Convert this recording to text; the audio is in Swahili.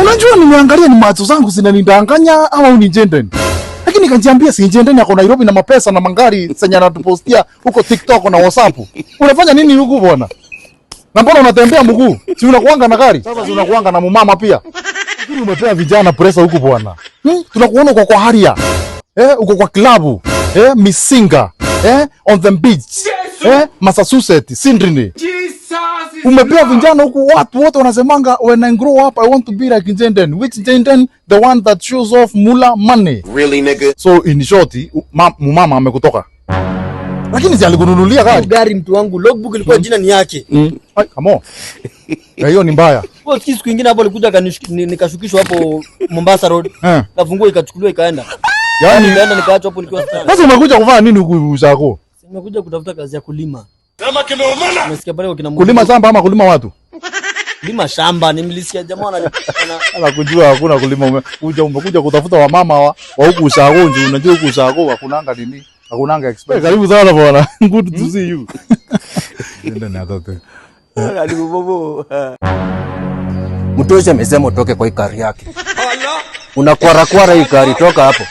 Unajua nimeangalia ni macho zangu zinanidanganya ama unijendeni. Lakini nikajiambia si njendeni yako Nairobi na mapesa na mangari senya natupostia huko TikTok na WhatsApp. Unafanya nini huko bwana? Na mbona unatembea mguu? Si unakuanga na gari? Sasa si unakuanga na mumama pia. Lakini umepea vijana presa huko bwana. Tunakuona uko kwa haria. Uko kwa klabu. Misinga. On the beach. Massachusetts, Sydney. Umepea vijana huko watu wote wanasemanga when I grow up I want to be like Njenden. Which Njenden? The one that shows off mula money. Really nigga? So in short, mumama amekutoka. Lakini si alikununulia gari? Gari mtu wangu, logbook ilikuwa jina ni yake. Ai, come on. Hiyo ni mbaya. Kwa siku nyingine hapo alikuja nikashukishwa hapo Mombasa Road. Kafungua ikachukuliwa ikaenda. Yaani nikaenda nikaachwa hapo nikiwa sana. Sasa umekuja kufanya nini huku Ushago? Nimekuja kutafuta kazi ya kulima. Kama kimeumana. Nimesikia pale kina kulima shamba ama kulima watu? Kulima shamba, nimlisikia jamaa ana kujua hakuna kulima. Umekuja kutafuta wamama wa huku Ushago, unajua huku Ushago hakunanga nini? Hakunanga expert. Karibu sana bwana. Good to see you. Ndio na toto. Karibu bobo. Mtosha amesema utoke kwa hii gari yake. Unakwara hii gari, toka hapo.